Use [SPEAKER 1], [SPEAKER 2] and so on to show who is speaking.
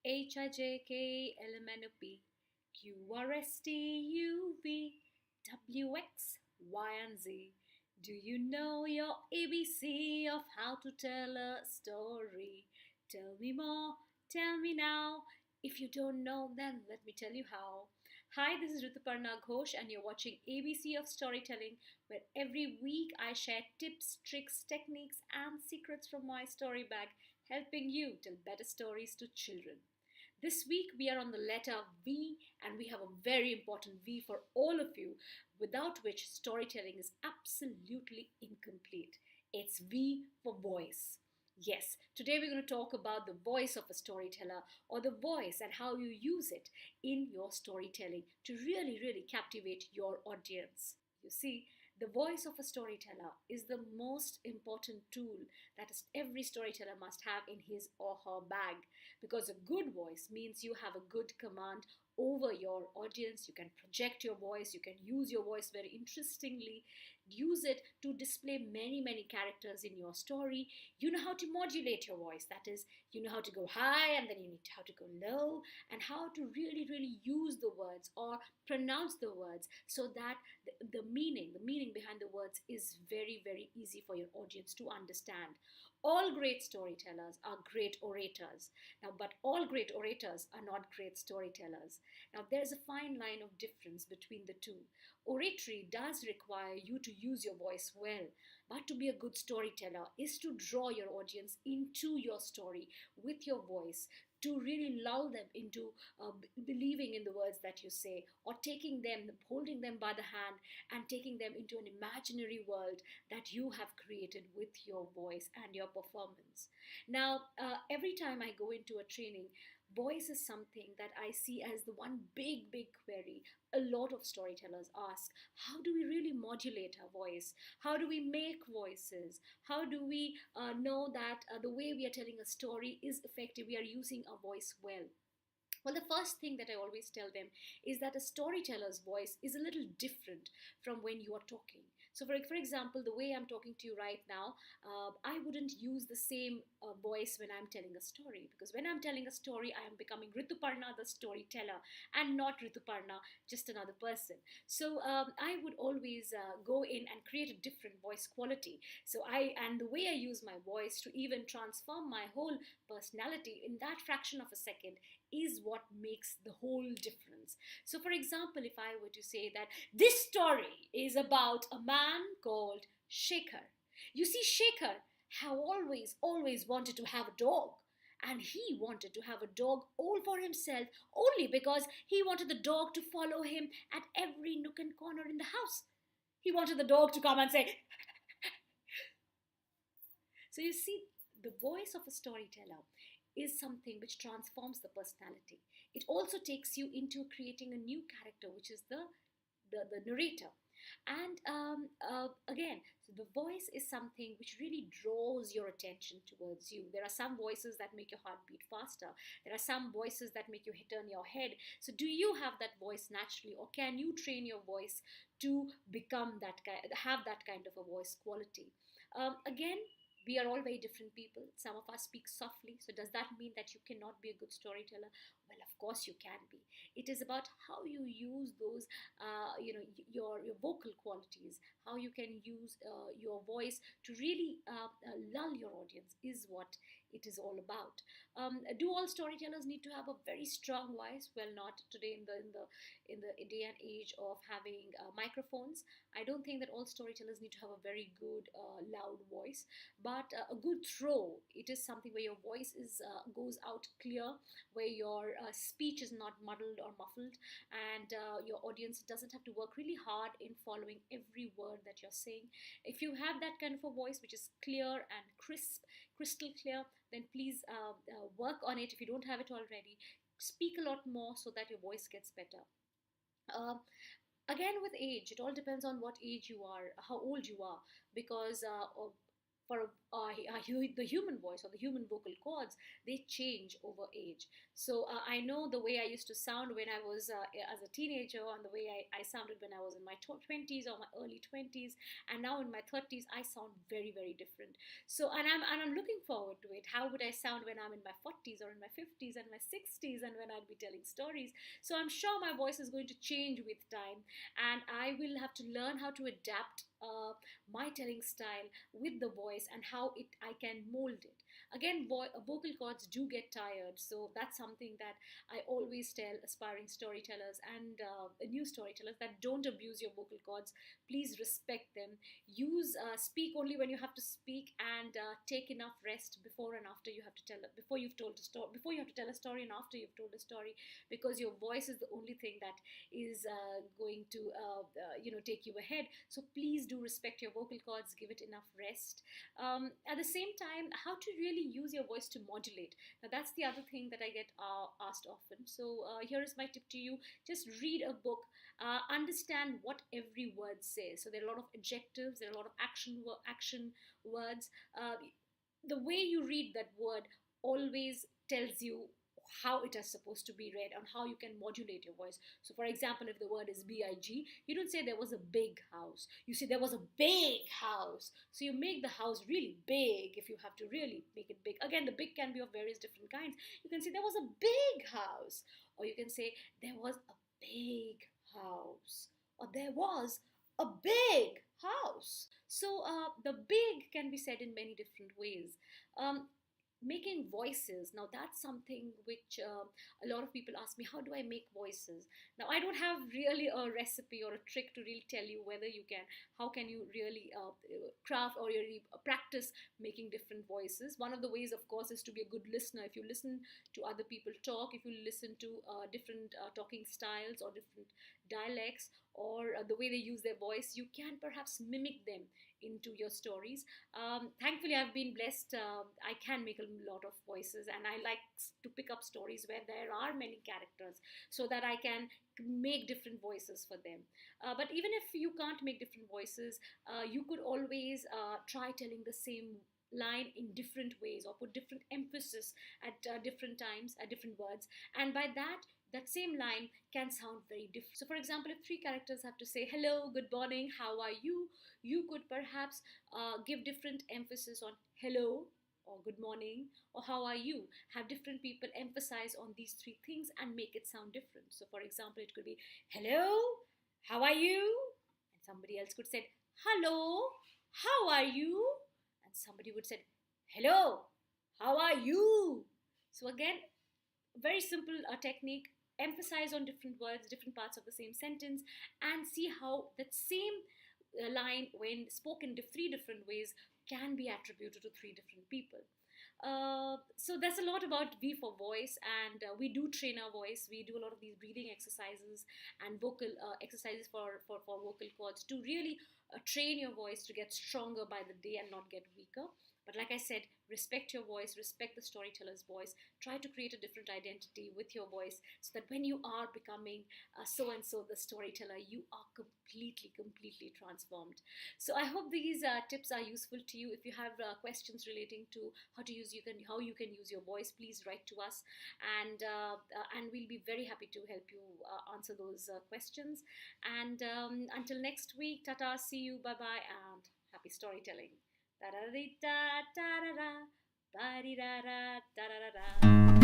[SPEAKER 1] HIJKLMNOP QRSTUVWXY and Z. Do you know your ABC of how to tell a story? Tell me more, tell me now. If you don't know, then let me tell you how. Hi, this is Rituparna Ghosh, and you're watching ABC of Storytelling, where every week I share tips, tricks, techniques, and secrets from my story bag, helping you tell better stories to children. This week we are on the letter V, and we have a very important V for all of you, without which storytelling is absolutely incomplete. It's V for voice. Yes, today we're going to talk about the voice of a storyteller, or the voice and how you use it in your storytelling to really captivate your audience. You see, the voice of a storyteller is the most important tool that every storyteller must have in his or her bag, because a good voice means you have a good command over your audience. You can project your voice, you can use your voice very interestingly, use it to display many characters in your story. You know how to modulate your voice, that is, you know how to go high and then you need how to go low, and how to really use the words or pronounce the words so that the meaning behind the words is very easy for your audience to understand. All great storytellers are great orators. Now, but all great orators are not great storytellers. Now, there's a fine line of difference between the two. Oratory does require you to use your voice well, but to be a good storyteller is to draw your audience into your story with your voice, to really lull them into believing in the words that you say, or taking them, holding them by the hand and taking them into an imaginary world that you have created with your voice and your performance. Now, every time I go into a training, voice is something that I see as the one big query a lot of storytellers ask. How do we really modulate our voice? How do we make voices? How do we know that the way we are telling a story is effective? We are using our voice well. Well, the first thing that I always tell them is that a storyteller's voice is a little different from when you are talking. So, for example, the way I'm talking to you right now, I wouldn't use the same voice when I'm telling a story, because when I'm telling a story, I am becoming Rituparna, the storyteller, and not Rituparna, just another person. So, I would always go in and create a different voice quality. So, and the way I use my voice to even transform my whole personality in that fraction of a second is what makes the whole difference. So, for example, if I were to say that this story is about a man called Shaker. You see, Shaker have always wanted to have a dog. And he wanted to have a dog all for himself, only because he wanted the dog to follow him at every nook and corner in the house. He wanted the dog to come and say, so you see, the voice of a storyteller is something which transforms the personality. It also takes you into creating a new character, which is the narrator. And again, so the voice is something which really draws your attention towards you. There are some voices that make your heart beat faster. There are some voices that make you turn your head. So do you have that voice naturally, or can you train your voice to become have that kind of a voice quality? Again, we are all very different people. Some of us speak softly. So does that mean that you cannot be a good storyteller? Well, of course you can be. It is about how you use those, your vocal qualities, how you can use your voice to really lull your audience is what it is all about. Do all storytellers need to have a very strong voice? Well, not today in the day and age of having microphones. I don't think that all storytellers need to have a very good loud voice, but a good throw. It is something where your voice goes out clear, where your speech is not muddled or muffled, and your audience doesn't have to work really hard in following every word that you're saying. If you have that kind of a voice which is clear and crisp, crystal clear, then please work on it. If you don't have it already, speak a lot more so that your voice gets better. Again, with age, it all depends on what age you are, how old you are, because for the human voice or the human vocal cords, they change over age. So I know the way I used to sound when I was as a teenager, and the way I sounded when I was in my 20s or my early 20s, and now in my 30s, I sound very, very different. So and I'm looking forward to it. How would I sound when I'm in my 40s or in my 50s and my 60s, and when I'd be telling stories? So I'm sure my voice is going to change with time, and I will have to learn how to adapt my telling style with the voice, and how it I can mold it. Again, vocal cords do get tired, so that's something that I always tell aspiring storytellers and new storytellers, that don't abuse your vocal cords. Please respect them. Use speak only when you have to speak, and take enough rest before and after you have to tell before you've told a story, before you have to tell a story, and after you've told a story, because your voice is the only thing that is going to take you ahead. So please do respect your vocal cords, give it enough rest. At the same time, how to really use your voice to modulate. Now that's the other thing that I get asked often. So here is my tip to you: just read a book, understand what every word says. So there are a lot of adjectives, there are a lot of action words. The way you read that word always tells you how it is supposed to be read and how you can modulate your voice. So, for example, if the word is big, you don't say there was a big house. You say there was a big house. So you make the house really big if you have to really make it big. Again, the big can be of various different kinds. You can say there was a big house, or you can say there was a big house, or there was a big house. So the big can be said in many different ways. Making voices, now that's something which a lot of people ask me, how do I make voices? Now I don't have really a recipe or a trick to really tell you whether you can how can you really craft or really practice making different voices. One of the ways, of course, is to be a good listener. If you listen to other people talk, if you listen to different talking styles or different dialects, or the way they use their voice, you can perhaps mimic them into your stories. Thankfully, I've been blessed. I can make a lot of voices, and I like to pick up stories where there are many characters, so that I can make different voices for them. But even if you can't make different voices, you could always try telling the same line in different ways, or put different emphasis at different times, at different words, and by that same line can sound very different. So, for example, if three characters have to say hello, good morning, how are you, you could perhaps give different emphasis on hello or good morning or how are you. Have different people emphasize on these three things and make it sound different. So, for example, it could be hello, how are you? And somebody else could say hello, how are you? And somebody would say hello, how are you? So, again, very simple technique. Emphasize on different words, different parts of the same sentence, and see how that same line, when spoken three different ways, can be attributed to three different people. So there's a lot about V for voice, and we do train our voice. We do a lot of these breathing exercises and vocal exercises for vocal cords to really train your voice to get stronger by the day and not get weaker. But like I said, respect your voice, respect the storyteller's voice. Try to create a different identity with your voice, so that when you are becoming so and so the storyteller, you are completely transformed. So I hope these tips are useful to you. If you have questions relating to how you can use your voice, please write to us, and we'll be very happy to help you answer those questions. And until next week, tata, see you, bye bye, and happy storytelling. Da da da da da da da da da da da da da.